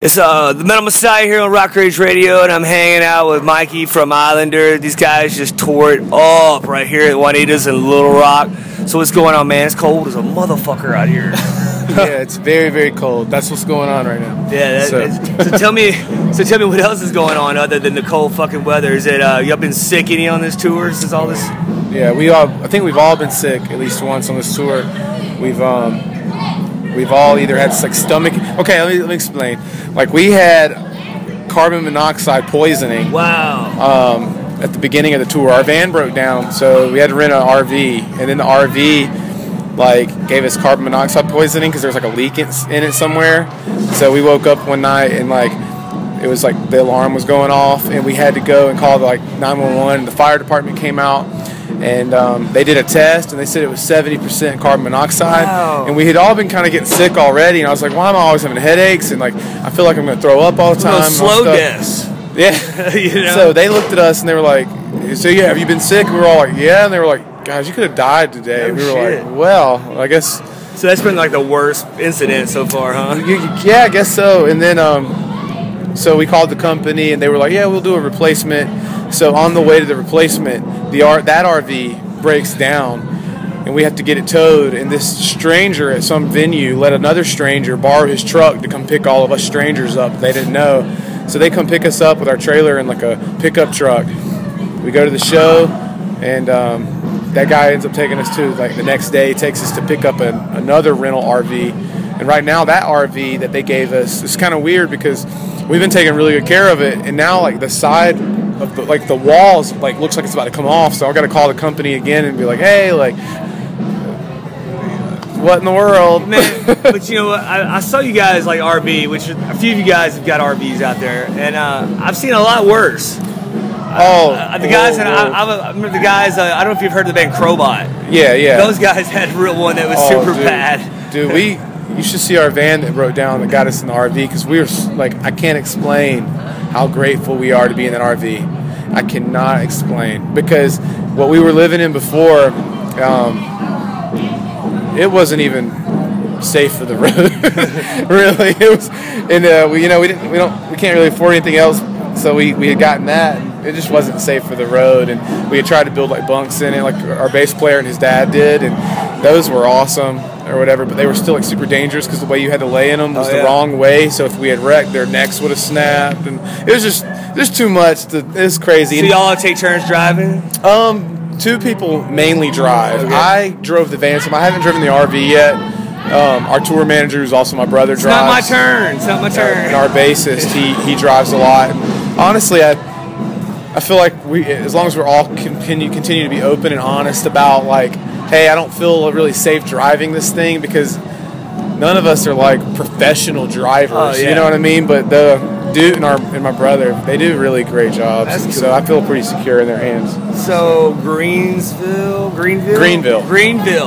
It's the Metal Messiah here on Rock Rage Radio, and I'm hanging out with Mikey from Islander. These guys just tore it up right here at Juanita's in Little Rock. So what's going on, man? It's cold as a motherfucker out here. Yeah, it's very, very cold. That's what's going on right now. Yeah. So tell me what else is going on other than the cold fucking weather. Is it y'all been sick any on this tour? Is all this? Yeah, I think we've all been sick at least once on this tour. We've all either had like stomach. Okay, let me explain. Like we had carbon monoxide poisoning. Wow. At the beginning of the tour, our van broke down, so we had to rent an RV, and then the RV like gave us carbon monoxide poisoning because there was like a leak in it somewhere. So we woke up one night and like it was like the alarm was going off, and we had to go and call like 911. The fire department came out. And they did a test, and they said it was 70% carbon monoxide. Wow. And we had all been kind of getting sick already. And I was like, why am I always having headaches? And like, I feel like I'm going to throw up all the time. Slow deaths. Yeah. You know? So they looked at us, and they were like, so yeah, have you been sick? And we were all like, yeah. And they were like, guys, you could have died today. Oh, we were shit. like, well, I guess. So that's been like the worst incident so far, huh? Yeah, I guess so. And then, so we called the company, and they were like, yeah, we'll do a replacement. So on the way to the replacement, that RV breaks down, and we have to get it towed. And this stranger at some venue let another stranger borrow his truck to come pick all of us strangers up. They didn't know. So they come pick us up with our trailer in like a pickup truck. We go to the show, and that guy ends up taking us to, like the next day, he takes us to pick up another rental RV. And right now that RV that they gave us is kind of weird because we've been taking really good care of it, and now like the side of the walls like looks like it's about to come off. So I got to call the company again and be like, hey, like what in the world, man? But you know what? I saw you guys like RV, which a few of you guys have got RVs out there, and I've seen a lot worse. The guys, I remember the guys. I don't know if you've heard of the band Crowbot. Yeah. Those guys had a real one that was super bad. Dude, you should see our van that broke down that got us in the RV, because we were like, I can't explain how grateful we are to be in that RV. I cannot explain, because what we were living in before, it wasn't even safe for the road. Really, it was, and we can't really afford anything else, so we had gotten that. It just wasn't safe for the road, and we had tried to build like bunks in it, like our bass player and his dad did, and those were awesome or whatever, but they were still like super dangerous because the way you had to lay in them was the wrong way. So if we had wrecked, their necks would have snapped, and it was just too much. It's crazy. So y'all take turns driving? Two people mainly drive. Okay. I drove the van, so I haven't driven the RV yet. Our tour manager, who's also my brother, drives. It's not my turn. And our bassist, he drives a lot. And honestly, I feel like as long as we're all continue to be open and honest about like, hey, I don't feel really safe driving this thing, because none of us are like professional drivers. Oh, yeah. You know what I mean? But the dude and my brother, they do really great jobs. That's cool. So I feel pretty secure in their hands. So Greenville,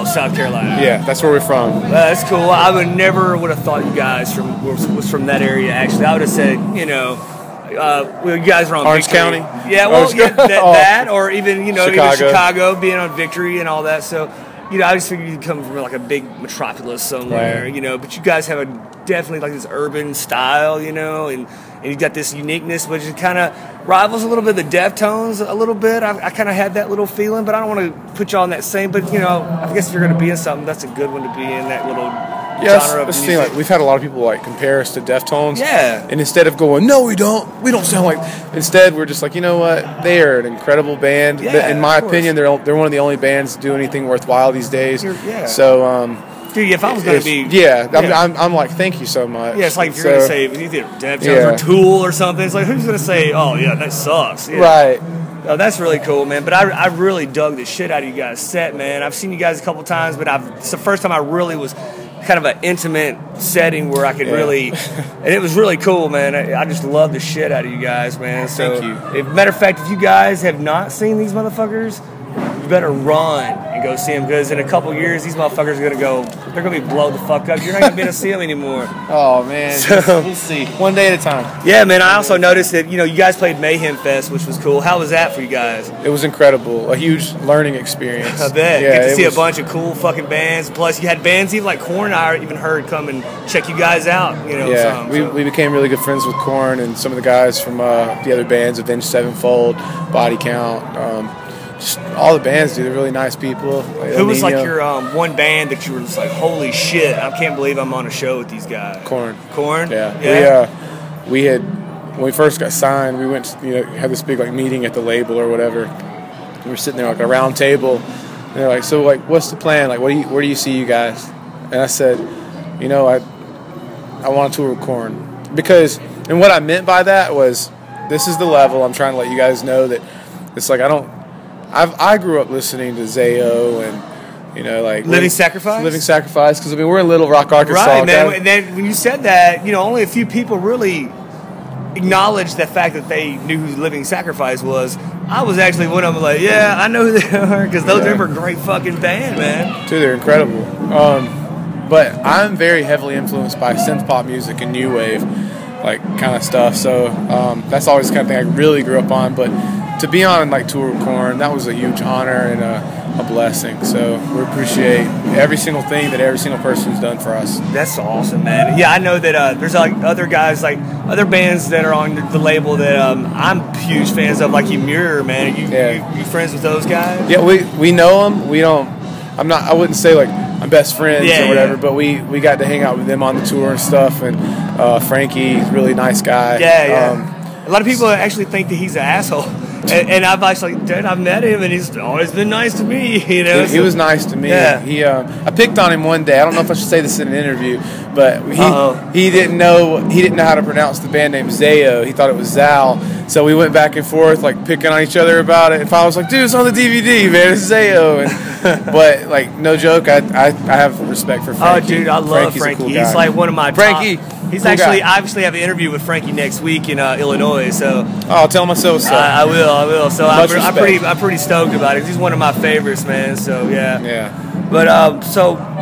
South Carolina. Yeah, that's where we're from. That's cool. I would never have thought you guys was from that area. Actually, I would have said, you guys are on Orange Victory. County. Yeah, well, that or even Chicago, being on Victory and all that. So, I just figured you'd come from like a big metropolis somewhere, right. But you guys have definitely like this urban style, and you got this uniqueness, which kind of rivals a little bit of the Deftones a little bit. I kind of had that little feeling, but I don't want to put y'all in that same. But I guess if you're going to be in something, that's a good one to be in, that little genre of music. Like we've had a lot of people like compare us to Deftones. Yeah. And instead of going, no, we don't sound like. Instead, we're just like, you know what? They are an incredible band. Yeah, in my opinion, they're one of the only bands to do anything worthwhile these days. So. Dude, if I was going to be... Yeah, I'm like, thank you so much. Yeah, it's like if you're going to say either Deftones or Tool or something, it's like, who's going to say, oh, yeah, that sucks? Yeah. Right. Oh, that's really cool, man. But I really dug the shit out of you guys' set, man. I've seen you guys a couple times, but it's the first time I really was kind of an intimate setting where I could really... And it was really cool, man. I just love the shit out of you guys, man. So, thank you. Matter of fact, if you guys have not seen these motherfuckers, you better run and go see them, because in a couple years these motherfuckers are they're gonna be blown the fuck up. You're not gonna be able to see them anymore. Oh man, So, we'll see. One day at a time. Yeah, man. I also noticed that you guys played Mayhem Fest, which was cool. How was that for you guys? It was incredible. A huge learning experience. I bet. Yeah, Get to see a bunch of cool fucking bands. Plus, you had bands even like Korn. I even heard come and check you guys out. Yeah, we became really good friends with Korn and some of the guys from the other bands, Avenged Sevenfold, Body Count. Just all the bands, dude. They're really nice people. Who was like your one band that you were just like, holy shit, I can't believe I'm on a show with these guys? Korn. Korn? Yeah. We had, when we first got signed, we went, had this big like meeting at the label or whatever. We were sitting there like a round table, and they're like, so like, what's the plan? Like, where do you see you guys? And I said, I want to tour with Korn, because, and what I meant by that was, this is the level. I'm trying to let you guys know that it's like I grew up listening to Zayo and like Living Sacrifice, because we're in Little Rock, Arkansas. Right, man. And then when you said that, only a few people really acknowledged the fact that they knew who Living Sacrifice was. I was actually one of them, like, yeah, I know who they are, because those are a great fucking band, man. Dude, they're incredible. But I'm very heavily influenced by synth pop music and new wave, like kind of stuff. So that's always the kind of thing I really grew up on. But to be on like tour with Korn, that was a huge honor and a blessing. So we appreciate every single thing that every single person's done for us. That's awesome, man. Yeah, I know that there's like other guys, like other bands that are on the label that I'm huge fans of, like Muir, man. You friends with those guys? Yeah, we know them. We don't. I wouldn't say like I'm best friends or whatever, but we got to hang out with them on the tour and stuff. And Frankie, really nice guy. A lot of people actually think that he's an asshole. And I've actually, dude, I've met him, and he's always been nice to me. He was nice to me. Yeah. I picked on him one day. I don't know if I should say this in an interview, but he didn't know how to pronounce the band name Zayo. He thought it was Zal. So we went back and forth, like picking on each other about it. And I was like, dude, it's on the DVD, man. It's Zayo. But like, no joke, I have respect for Frankie. Oh, dude, I love Frankie. He's like one of my Frankie. Top. He's actually, I obviously have an interview with Frankie next week in Illinois. So tell him I said what's up. I will. So I'm pretty stoked about it. He's one of my favorites, man. So yeah. But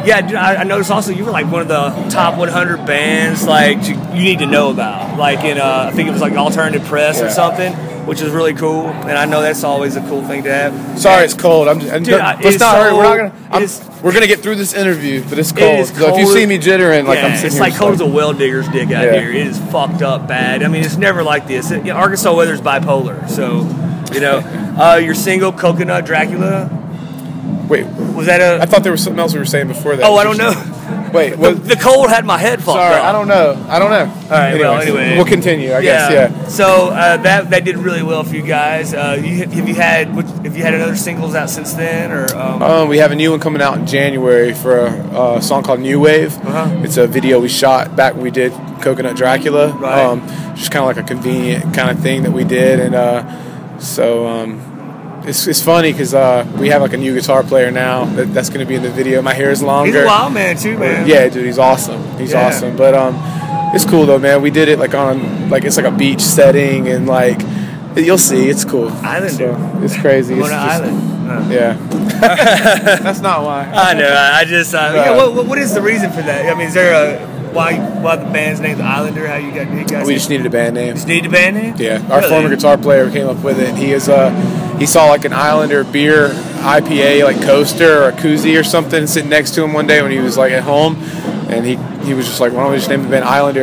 dude, I noticed also you were like one of the top 100 bands like you need to know about. Like in I think it was like Alternative Press or something, which is really cool. And I know that's always a cool thing to have. Sorry, it's cold. We're gonna get through this interview, but it's cold. So if you see me jittering, like I'm sitting it's here, like cold as a well digger's dick out here. It is fucked up bad. I mean, it's never like this. Arkansas weather's bipolar, so your single "Coconut Dracula." Wait, was that I thought there was something else we were saying before that. Oh, I don't know. Wait, the cold had my head fucked up. I don't know. All right, anyway, we'll continue. I guess. Yeah. So that did really well for you guys. Have you had other singles out since then, or? We have a new one coming out in January for a song called New Wave. It's a video we shot back when we did Coconut Dracula. Right. Just kind of like a convenient kind of thing that we did, and It's funny because we have like a new guitar player now that's going to be in the video. My hair is longer. He's a wild man too, man. Yeah, dude, he's awesome. He's awesome. But it's cool though, man. We did it like on it's like a beach setting, and like you'll see, it's cool. Islander. So, it's crazy. Going to island. Yeah. That's not why. I know. I just. What is the reason for that? I mean, is there why the band's named the Islander? How you guys? We just needed a band name. Just needed a band name? Yeah. Our former guitar player came up with it. He saw like an Islander beer IPA like coaster or a koozie or something sitting next to him one day when he was like at home, and he was just like, why don't we just name the band Islander?